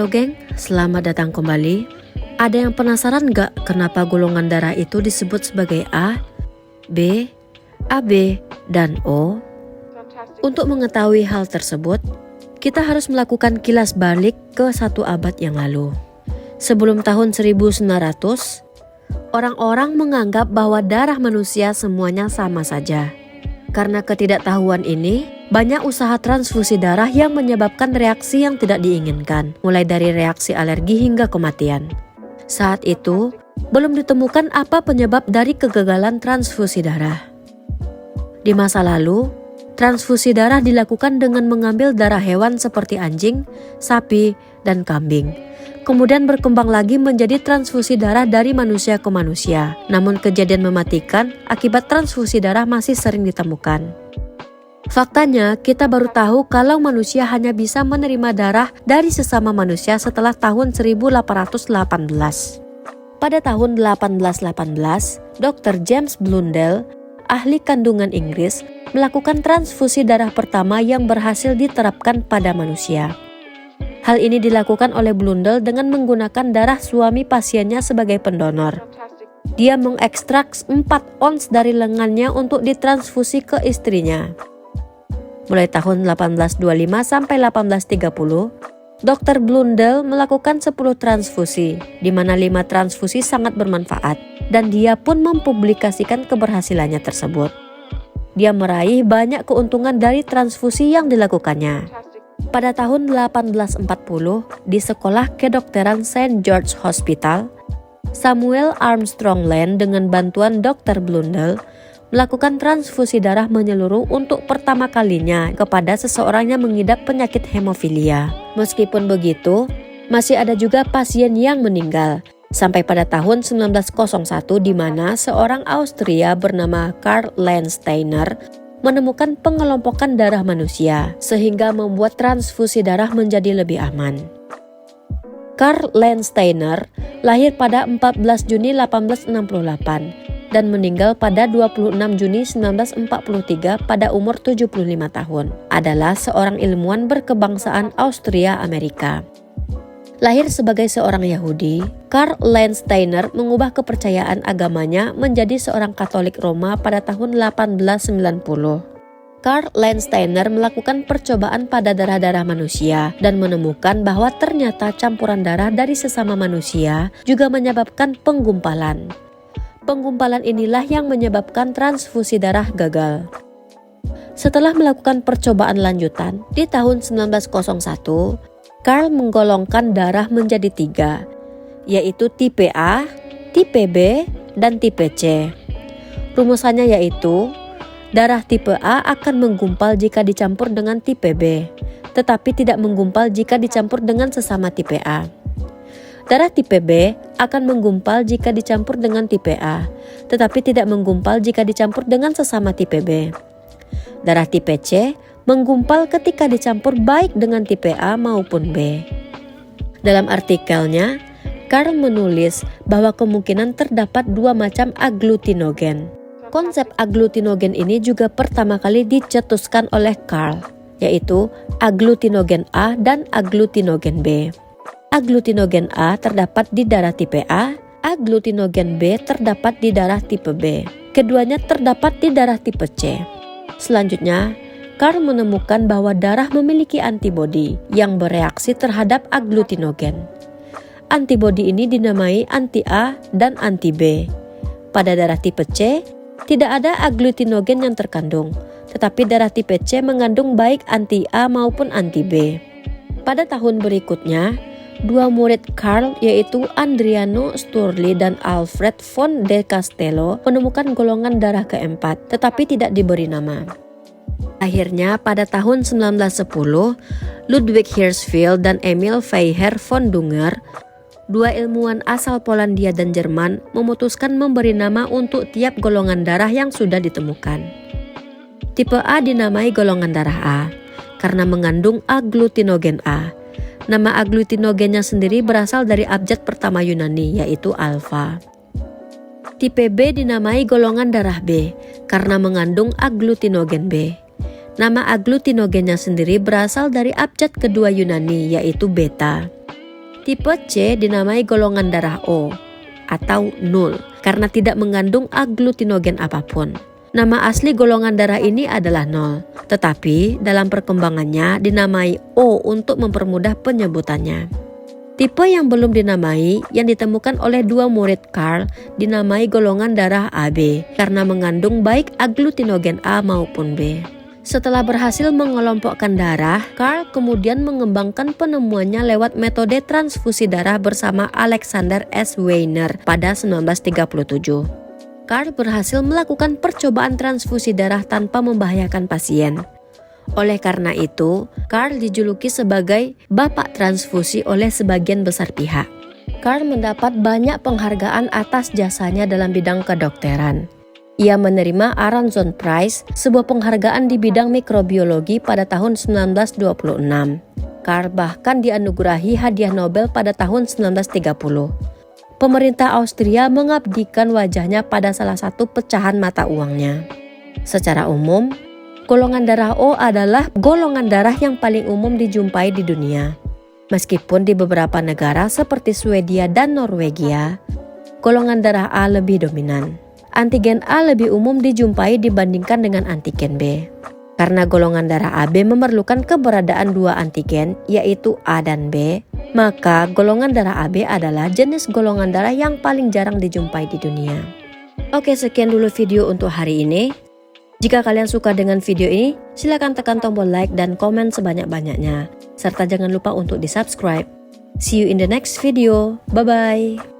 Halo geng, selamat datang kembali. Ada yang penasaran gak kenapa golongan darah itu disebut sebagai A, B, AB, dan O? Untuk mengetahui hal tersebut, kita harus melakukan kilas balik ke 1 abad yang lalu. Sebelum tahun 1900, orang-orang menganggap bahwa darah manusia semuanya sama saja. Karena ketidaktahuan ini, banyak usaha transfusi darah yang menyebabkan reaksi yang tidak diinginkan, mulai dari reaksi alergi hingga kematian. Saat itu, belum ditemukan apa penyebab dari kegagalan transfusi darah. Di masa lalu, transfusi darah dilakukan dengan mengambil darah hewan seperti anjing, sapi, dan kambing. Kemudian berkembang lagi menjadi transfusi darah dari manusia ke manusia. Namun kejadian mematikan akibat transfusi darah masih sering ditemukan. Faktanya, kita baru tahu kalau manusia hanya bisa menerima darah dari sesama manusia setelah tahun 1818. Pada tahun 1818, Dr. James Blundell, ahli kandungan Inggris, melakukan transfusi darah pertama yang berhasil diterapkan pada manusia. Hal ini dilakukan oleh Blundell dengan menggunakan darah suami pasiennya sebagai pendonor. Dia mengekstrak 4 ons dari lengannya untuk ditransfusi ke istrinya. Mulai tahun 1825 sampai 1830, Dr. Blundell melakukan 10 transfusi, di mana 5 transfusi sangat bermanfaat, dan dia pun mempublikasikan keberhasilannya tersebut. Dia meraih banyak keuntungan dari transfusi yang dilakukannya. Pada tahun 1840, di sekolah kedokteran St. George Hospital, Samuel Armstrong Land dengan bantuan Dr. Blundell melakukan transfusi darah menyeluruh untuk pertama kalinya kepada seseorang yang mengidap penyakit hemofilia. Meskipun begitu, masih ada juga pasien yang meninggal. Sampai pada tahun 1901 di mana seorang Austria bernama Karl Landsteiner menemukan pengelompokan darah manusia sehingga membuat transfusi darah menjadi lebih aman. Karl Landsteiner lahir pada 14 Juni 1868 dan meninggal pada 26 Juni 1943 pada umur 75 tahun. Adalah seorang ilmuwan berkebangsaan Austria-Amerika. Lahir sebagai seorang Yahudi, Karl Landsteiner mengubah kepercayaan agamanya menjadi seorang Katolik Roma pada tahun 1890. Karl Landsteiner melakukan percobaan pada darah-darah manusia dan menemukan bahwa ternyata campuran darah dari sesama manusia juga menyebabkan penggumpalan. Penggumpalan inilah yang menyebabkan transfusi darah gagal. Setelah melakukan percobaan lanjutan, di tahun 1901, Karl menggolongkan darah menjadi 3, yaitu tipe A, tipe B, dan tipe C. Rumusannya yaitu, darah tipe A akan menggumpal jika dicampur dengan tipe B, tetapi tidak menggumpal jika dicampur dengan sesama tipe A. Darah tipe B akan menggumpal jika dicampur dengan tipe A, tetapi tidak menggumpal jika dicampur dengan sesama tipe B. Darah tipe C menggumpal ketika dicampur baik dengan tipe A maupun B. Dalam artikelnya, Karl menulis bahwa kemungkinan terdapat 2 macam aglutinogen. Konsep aglutinogen ini juga pertama kali dicetuskan oleh Karl, yaitu aglutinogen A dan aglutinogen B. Aglutinogen A terdapat di darah tipe A, aglutinogen B terdapat di darah tipe B. Keduanya terdapat di darah tipe C. Selanjutnya, Karl menemukan bahwa darah memiliki antibodi yang bereaksi terhadap aglutinogen. Antibodi ini dinamai anti-A dan anti-B. Pada darah tipe C, tidak ada aglutinogen yang terkandung, tetapi darah tipe C mengandung baik anti-A maupun anti-B. Pada tahun berikutnya, 2 murid Karl yaitu Adriano Sturli dan Alfred von de Castello menemukan golongan darah keempat, tetapi tidak diberi nama. Akhirnya pada tahun 1910, Ludwig Hirschfeld dan Emil Feiher von Dunger, 2 ilmuwan asal Polandia dan Jerman, memutuskan memberi nama untuk tiap golongan darah yang sudah ditemukan. Tipe A dinamai golongan darah A karena mengandung aglutinogen A. Nama aglutinogennya sendiri berasal dari abjad pertama Yunani, yaitu alfa. Tipe B dinamai golongan darah B karena mengandung aglutinogen B. Nama aglutinogennya sendiri berasal dari abjad kedua Yunani, yaitu beta. Tipe C dinamai golongan darah O atau 0 karena tidak mengandung aglutinogen apapun. Nama asli golongan darah ini adalah 0, tetapi dalam perkembangannya dinamai O untuk mempermudah penyebutannya. Tipe yang belum dinamai yang ditemukan oleh 2 murid Carl dinamai golongan darah AB karena mengandung baik aglutinogen A maupun B. Setelah berhasil mengelompokkan darah, Carl kemudian mengembangkan penemuannya lewat metode transfusi darah bersama Alexander S. Weiner pada 1937. Carl berhasil melakukan percobaan transfusi darah tanpa membahayakan pasien. Oleh karena itu, Carl dijuluki sebagai Bapak Transfusi oleh sebagian besar pihak. Carl mendapat banyak penghargaan atas jasanya dalam bidang kedokteran. Ia menerima Aronson Prize, sebuah penghargaan di bidang mikrobiologi pada tahun 1926. Carl bahkan dianugerahi hadiah Nobel pada tahun 1930. Pemerintah Austria mengabdikan wajahnya pada salah satu pecahan mata uangnya. Secara umum, golongan darah O adalah golongan darah yang paling umum dijumpai di dunia. Meskipun di beberapa negara seperti Swedia dan Norwegia, golongan darah A lebih dominan. Antigen A lebih umum dijumpai dibandingkan dengan antigen B. Karena golongan darah AB memerlukan keberadaan 2 antigen, yaitu A dan B, maka golongan darah AB adalah jenis golongan darah yang paling jarang dijumpai di dunia. Oke, sekian dulu video untuk hari ini. Jika kalian suka dengan video ini, silakan tekan tombol like dan komen sebanyak-banyaknya. Serta jangan lupa untuk di-subscribe. See you in the next video. Bye-bye.